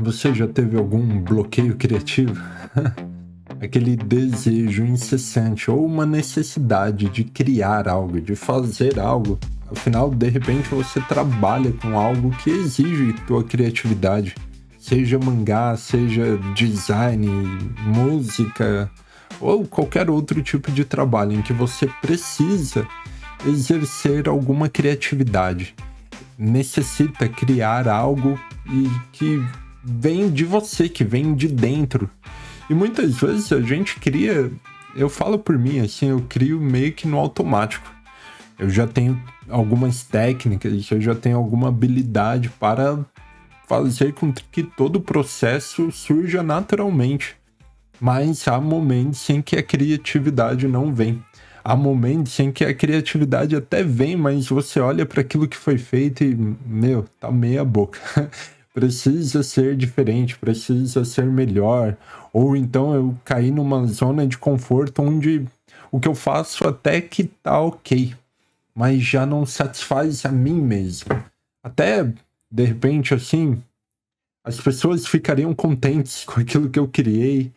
Você já teve algum bloqueio criativo? Aquele desejo incessante ou uma necessidade de criar algo, de fazer algo. Afinal, de repente você trabalha com algo que exige tua criatividade. Seja mangá, seja design, música ou qualquer outro tipo de trabalho em que você precisa exercer alguma criatividade. Necessita criar algo e que vem de você, que vem de dentro. E muitas vezes a gente cria, eu falo por mim, assim, eu crio meio que no automático. Eu já tenho algumas técnicas, eu já tenho alguma habilidade para fazer com que todo o processo surja naturalmente. Mas há momentos em que a criatividade não vem. Há momentos em que a criatividade até vem, mas você olha para aquilo que foi feito e, meu, tá meia boca. Precisa ser diferente, precisa ser melhor. Ou então eu caí numa zona de conforto onde o que eu faço até que tá ok, mas já não satisfaz a mim mesmo. Até, de repente, assim, as pessoas ficariam contentes com aquilo que eu criei,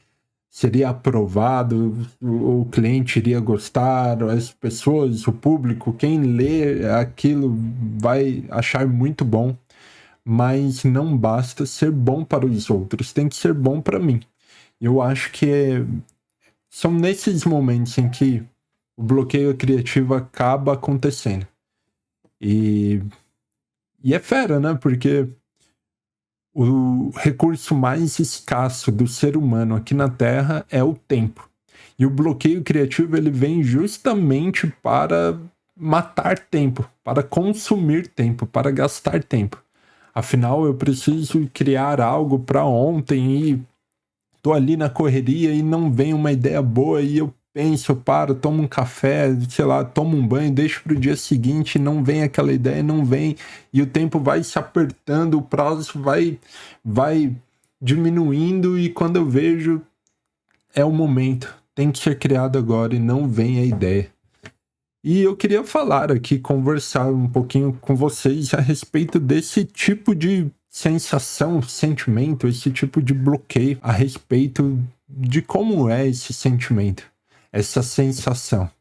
seria aprovado, o cliente iria gostar, as pessoas, o público, quem lê aquilo vai achar muito bom, mas não basta ser bom para os outros, tem que ser bom para mim. Eu acho que são nesses momentos em que o bloqueio criativo acaba acontecendo. E é fera, né? Porque o recurso mais escasso do ser humano aqui na Terra é o tempo. E o bloqueio criativo ele vem justamente para matar tempo, para consumir tempo, para gastar tempo. Afinal, eu preciso criar algo para ontem e tô ali na correria e não vem uma ideia boa e eu penso, eu paro, tomo um café, sei lá, tomo um banho, deixo pro dia seguinte, não vem aquela ideia, não vem, e o tempo vai se apertando, o prazo vai diminuindo e quando eu vejo é o momento, tem que ser criado agora e não vem a ideia. E eu queria falar aqui, conversar um pouquinho com vocês a respeito desse tipo de sensação, sentimento, esse tipo de bloqueio, a respeito de como é esse sentimento, essa sensação.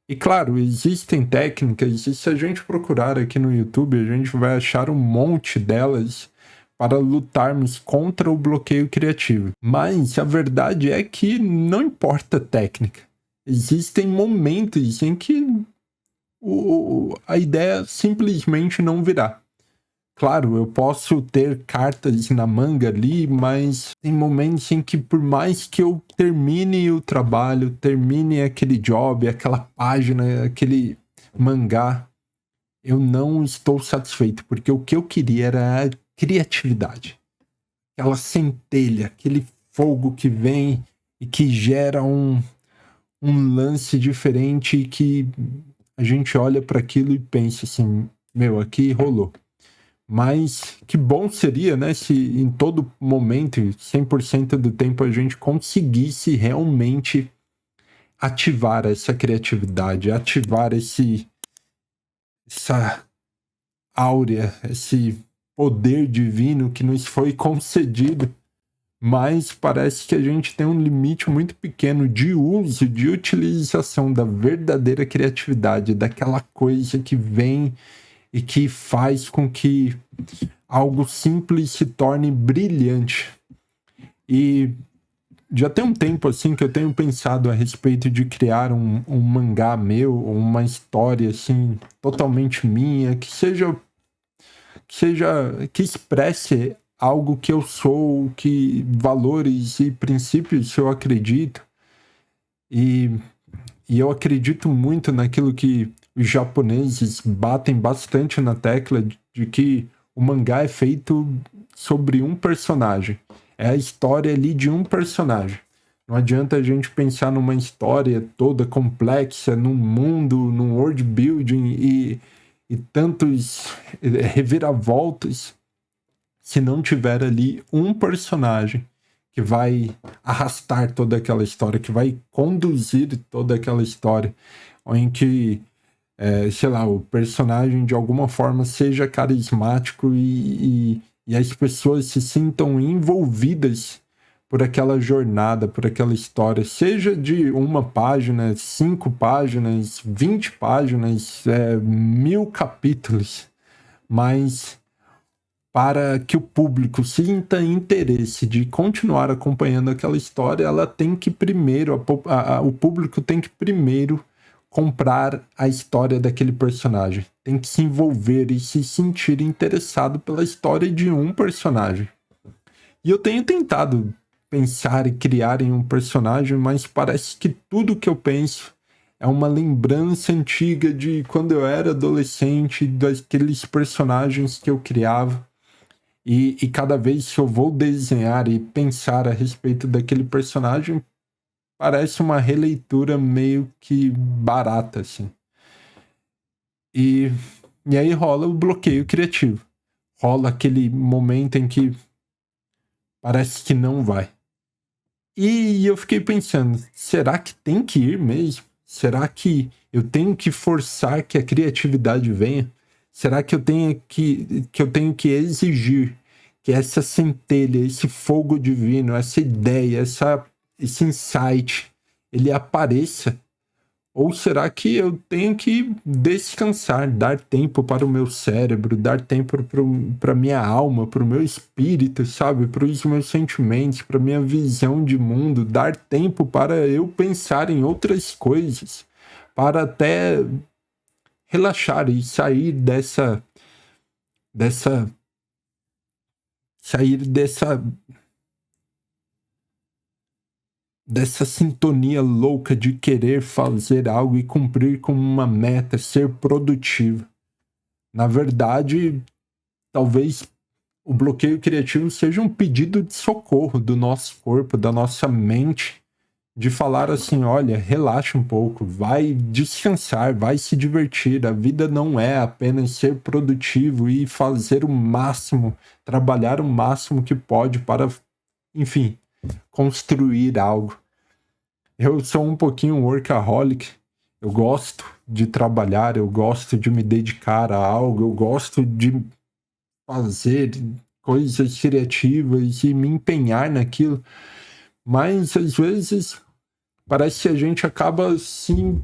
E claro, existem técnicas, e se a gente procurar aqui no YouTube, a gente vai achar um monte delas para lutarmos contra o bloqueio criativo. Mas a verdade é que não importa a técnica. Existem momentos em que a ideia simplesmente não virá. Claro, eu posso ter cartas na manga ali, mas tem momentos em que por mais que eu termine o trabalho, termine aquele job, aquela página, aquele mangá, eu não estou satisfeito, porque o que eu queria era a criatividade. Aquela centelha, aquele fogo que vem e que gera um lance diferente que a gente olha para aquilo e pensa assim, meu, aqui rolou. Mas que bom seria, né, se em todo momento, 100% do tempo, a gente conseguisse realmente ativar essa criatividade, ativar essa áurea, esse poder divino que nos foi concedido. Mas parece que a gente tem um limite muito pequeno de uso, de utilização da verdadeira criatividade, daquela coisa que vem e que faz com que algo simples se torne brilhante. E já tem um tempo assim que eu tenho pensado a respeito de criar um mangá meu, uma história assim totalmente minha, que expresse algo que eu sou, que valores e princípios eu acredito. E eu acredito muito naquilo que os japoneses batem bastante na tecla de que o mangá é feito sobre um personagem. É a história ali de um personagem. Não adianta a gente pensar numa história toda complexa, num mundo, num world building e tantos reviravoltas se não tiver ali um personagem que vai arrastar toda aquela história, que vai conduzir toda aquela história, em que, sei lá, o personagem de alguma forma seja carismático e e as pessoas se sintam envolvidas por aquela jornada, por aquela história, seja de 1 página, 5 páginas, 20 páginas, 1000 capítulos, mas para que o público sinta interesse de continuar acompanhando aquela história, ela tem que primeiro, o público tem que primeiro comprar a história daquele personagem, tem que se envolver e se sentir interessado pela história de um personagem. E eu tenho tentado pensar e criar em um personagem, mas parece que tudo que eu penso é uma lembrança antiga de quando eu era adolescente, daqueles personagens que eu criava. E cada vez que eu vou desenhar e pensar a respeito daquele personagem, parece uma releitura meio que barata, assim. E aí rola o bloqueio criativo. Rola aquele momento em que parece que não vai. E eu fiquei pensando, será que tem que ir mesmo? Será que eu tenho que forçar que a criatividade venha? Será que eu tenho que exigir que essa centelha, esse fogo divino, essa ideia, esse insight, ele apareça? Ou será que eu tenho que descansar, dar tempo para o meu cérebro, dar tempo para minha alma, para o meu espírito, sabe? Para os meus sentimentos, para a minha visão de mundo, dar tempo para eu pensar em outras coisas, para até relaxar e sair dessa sintonia louca de querer fazer algo e cumprir com uma meta, ser produtivo. Na verdade, talvez o bloqueio criativo seja um pedido de socorro do nosso corpo, da nossa mente, de falar assim, olha, relaxa um pouco, vai descansar, vai se divertir. A vida não é apenas ser produtivo e fazer o máximo, trabalhar o máximo que pode para, enfim, construir algo. Eu sou um pouquinho workaholic, eu gosto de trabalhar, eu gosto de me dedicar a algo, eu gosto de fazer coisas criativas e me empenhar naquilo, mas às vezes parece que a gente acaba sim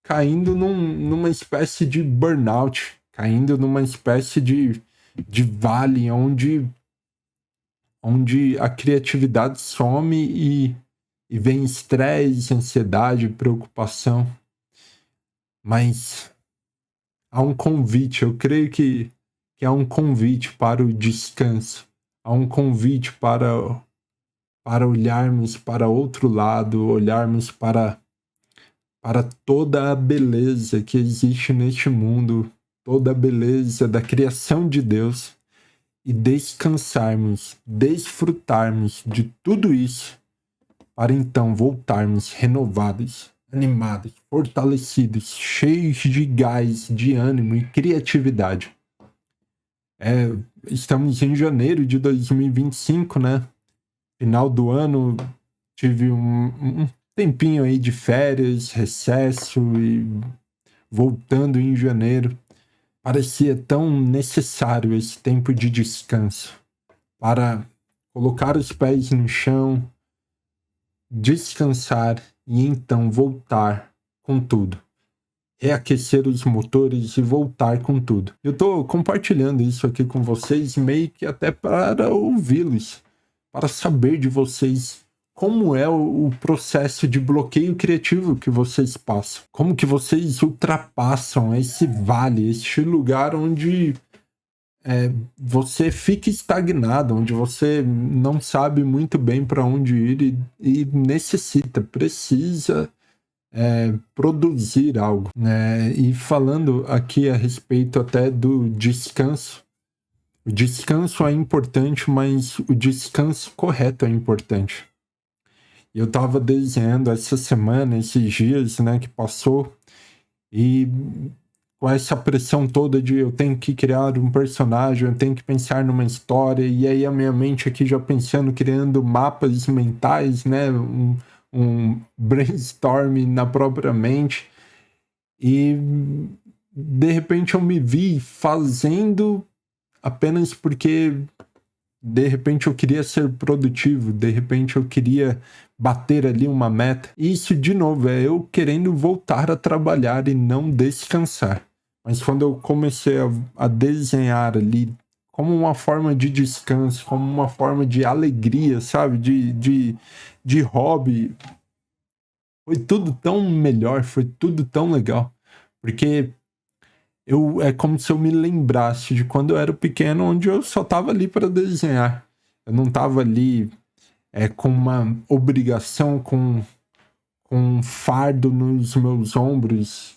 caindo numa espécie de burnout, caindo numa espécie de vale onde a criatividade some e vem estresse, ansiedade, preocupação. Mas há um convite, eu creio que há um convite para o descanso, há um convite para olharmos para outro lado, olharmos para toda a beleza que existe neste mundo, toda a beleza da criação de Deus, e descansarmos, desfrutarmos de tudo isso, para então voltarmos renovados, animados, fortalecidos, cheios de gás, de ânimo e criatividade. Estamos em janeiro de 2025, né? Final do ano, tive um tempinho aí de férias, recesso, e voltando em janeiro, parecia tão necessário esse tempo de descanso para colocar os pés no chão, descansar e então voltar com tudo. Reaquecer os motores e voltar com tudo. Eu tô compartilhando isso aqui com vocês meio que até para ouvi-los, para saber de vocês como é o processo de bloqueio criativo que vocês passam. Como que vocês ultrapassam esse vale, este lugar onde você fica estagnado, onde você não sabe muito bem para onde ir e precisa produzir algo, né? E falando aqui a respeito até do descanso, o descanso é importante, mas o descanso correto é importante. Eu estava desenhando essa semana, esses dias, né, que passou, e com essa pressão toda de eu tenho que criar um personagem, eu tenho que pensar numa história, e aí a minha mente aqui já pensando, criando mapas mentais, né, um brainstorm na própria mente, e de repente eu me vi fazendo apenas porque de repente eu queria ser produtivo, de repente eu queria bater ali uma meta. E isso, de novo, é eu querendo voltar a trabalhar e não descansar. Mas quando eu comecei a desenhar ali como uma forma de descanso, como uma forma de alegria, sabe? De hobby, foi tudo tão melhor, foi tudo tão legal. Porque é como se eu me lembrasse de quando eu era pequeno, onde eu só tava ali para desenhar. Eu não tava ali com uma obrigação, com um fardo nos meus ombros,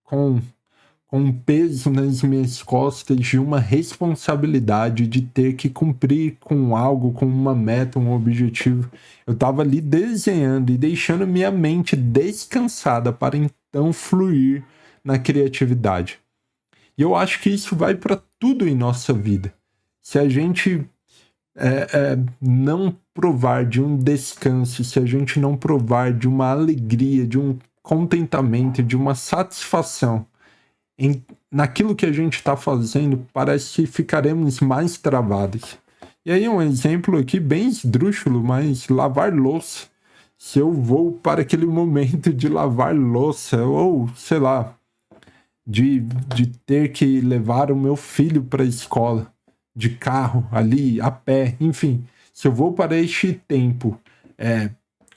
com um peso nas minhas costas de uma responsabilidade de ter que cumprir com algo, com uma meta, um objetivo. Eu tava ali desenhando e deixando minha mente descansada para então fluir na criatividade. E eu acho que isso vai para tudo em nossa vida. Se a gente não provar de um descanso, se a gente não provar de uma alegria, de um contentamento, de uma satisfação naquilo que a gente está fazendo, parece que ficaremos mais travados. E aí um exemplo aqui bem esdrúxulo, mas lavar louça. Se eu vou para aquele momento de lavar louça, ou sei lá, de ter que levar o meu filho para a escola, de carro, ali, a pé, enfim. Se eu vou para este tempo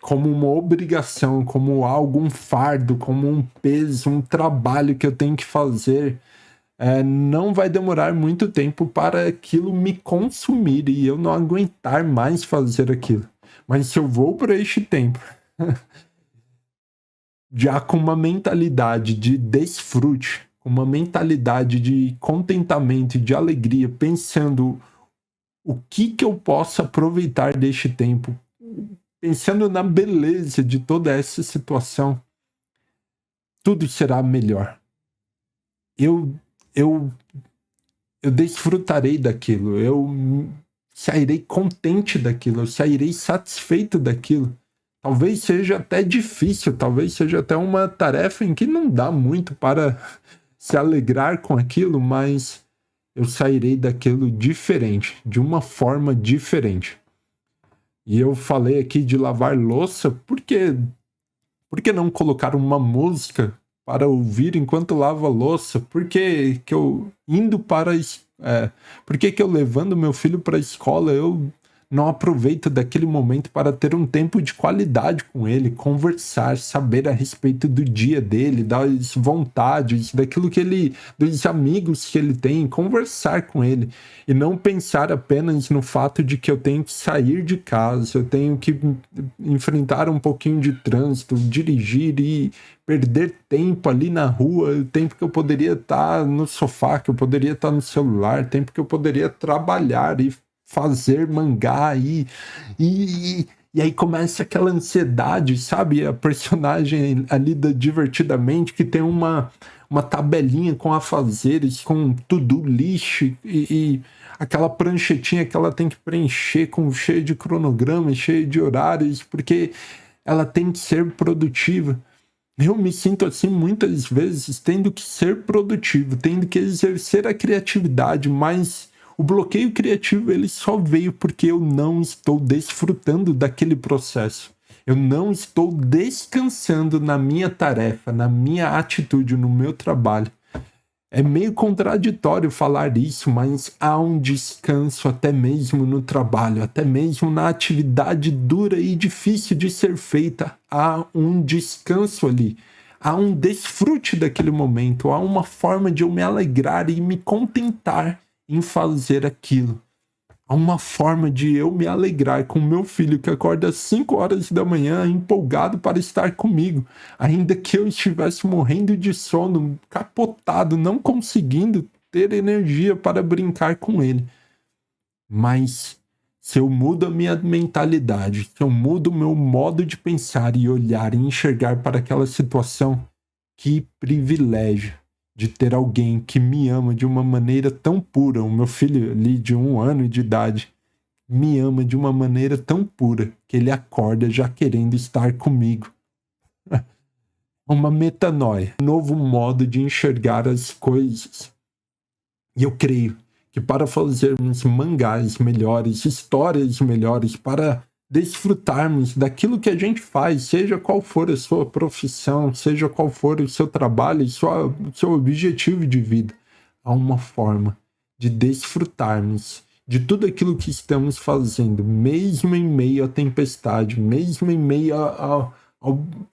como uma obrigação, como algo, um fardo, como um peso, um trabalho que eu tenho que fazer, não vai demorar muito tempo para aquilo me consumir e eu não aguentar mais fazer aquilo. Mas se eu vou para este tempo já com uma mentalidade de desfrute, com uma mentalidade de contentamento e de alegria, pensando o que eu posso aproveitar deste tempo, pensando na beleza de toda essa situação, tudo será melhor. Eu desfrutarei daquilo, eu sairei contente daquilo, eu sairei satisfeito daquilo. Talvez seja até difícil, talvez seja até uma tarefa em que não dá muito para se alegrar com aquilo, mas eu sairei daquilo diferente, de uma forma diferente. E eu falei aqui de lavar louça, por que não colocar uma música para ouvir enquanto lavo a louça? Por que eu indo para... por que eu levando meu filho para a escola, eu não aproveito daquele momento para ter um tempo de qualidade com ele, conversar, saber a respeito do dia dele, das vontades, daquilo que dos amigos que ele tem, conversar com ele e não pensar apenas no fato de que eu tenho que sair de casa, eu tenho que enfrentar um pouquinho de trânsito, dirigir e perder tempo ali na rua, o tempo que eu poderia estar no sofá, que eu poderia estar no celular, tempo que eu poderia trabalhar e fazer mangá e aí começa aquela ansiedade, sabe? A personagem ali da Divertidamente que tem uma tabelinha com afazeres, com to-do list e aquela pranchetinha que ela tem que preencher com cheio de cronogramas, cheio de horários, porque ela tem que ser produtiva. Eu me sinto assim muitas vezes tendo que ser produtivo, tendo que exercer a criatividade, mas o bloqueio criativo ele só veio porque eu não estou desfrutando daquele processo. Eu não estou descansando na minha tarefa, na minha atitude, no meu trabalho. É meio contraditório falar isso, mas há um descanso até mesmo no trabalho, até mesmo na atividade dura e difícil de ser feita. Há um descanso ali, há um desfrute daquele momento, há uma forma de eu me alegrar e me contentar em fazer aquilo. Há uma forma de eu me alegrar com meu filho que acorda às 5 horas da manhã empolgado para estar comigo, ainda que eu estivesse morrendo de sono, capotado, não conseguindo ter energia para brincar com ele. Mas se eu mudo a minha mentalidade, se eu mudo o meu modo de pensar e olhar e enxergar para aquela situação, que privilégio de ter alguém que me ama de uma maneira tão pura. O meu filho ali de 1 ano de idade me ama de uma maneira tão pura que ele acorda já querendo estar comigo. Uma metanoia, um novo modo de enxergar as coisas. E eu creio que para fazermos mangás melhores, histórias melhores, para desfrutarmos daquilo que a gente faz, seja qual for a sua profissão, seja qual for o seu trabalho, o seu objetivo de vida, há uma forma de desfrutarmos de tudo aquilo que estamos fazendo, mesmo em meio à tempestade, mesmo em meio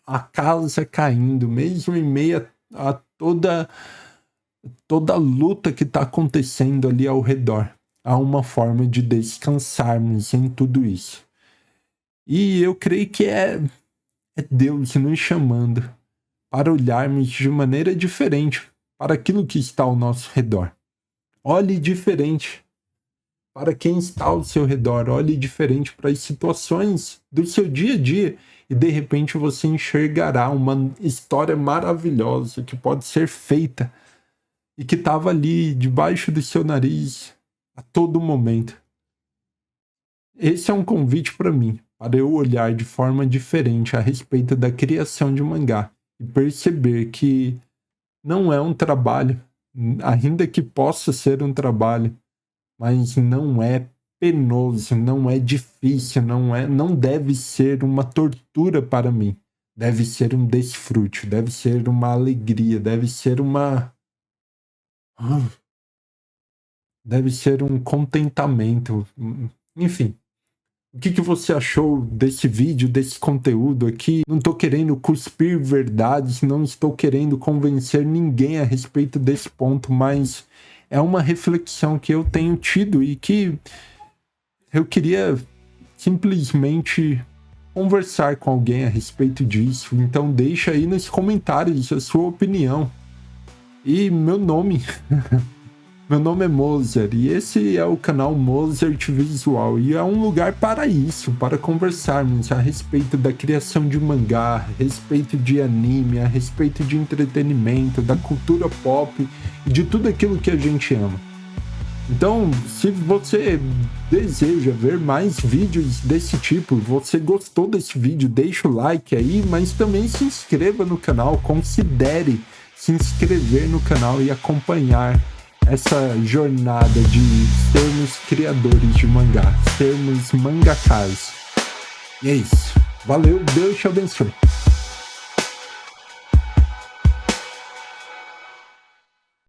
a casa caindo, mesmo em meio a toda a luta que está acontecendo ali ao redor. Há uma forma de descansarmos em tudo isso. E eu creio que é Deus nos chamando para olharmos de maneira diferente para aquilo que está ao nosso redor. Olhe diferente para quem está ao seu redor. Olhe diferente para as situações do seu dia a dia. E de repente você enxergará uma história maravilhosa que pode ser feita e que estava ali debaixo do seu nariz a todo momento. Esse é um convite para mim, para eu olhar de forma diferente a respeito da criação de mangá e perceber que não é um trabalho, ainda que possa ser um trabalho, mas não é penoso, não é difícil, não deve ser uma tortura para mim. Deve ser um desfrute, deve ser uma alegria, deve ser um contentamento. Enfim, o que você achou desse vídeo, desse conteúdo aqui? Não estou querendo cuspir verdades, não estou querendo convencer ninguém a respeito desse ponto, mas é uma reflexão que eu tenho tido e que eu queria simplesmente conversar com alguém a respeito disso. Então deixa aí nos comentários a sua opinião. E meu nome é Mozart e esse é o canal Mozart Visual e é um lugar para isso, para conversarmos a respeito da criação de mangá, a respeito de anime, a respeito de entretenimento, da cultura pop e de tudo aquilo que a gente ama. Então, se você deseja ver mais vídeos desse tipo, você gostou desse vídeo, deixa o like aí, mas também se inscreva no canal, considere se inscrever no canal e acompanhar essa jornada de sermos criadores de mangá, sermos mangakas. E é isso. Valeu, Deus te abençoe.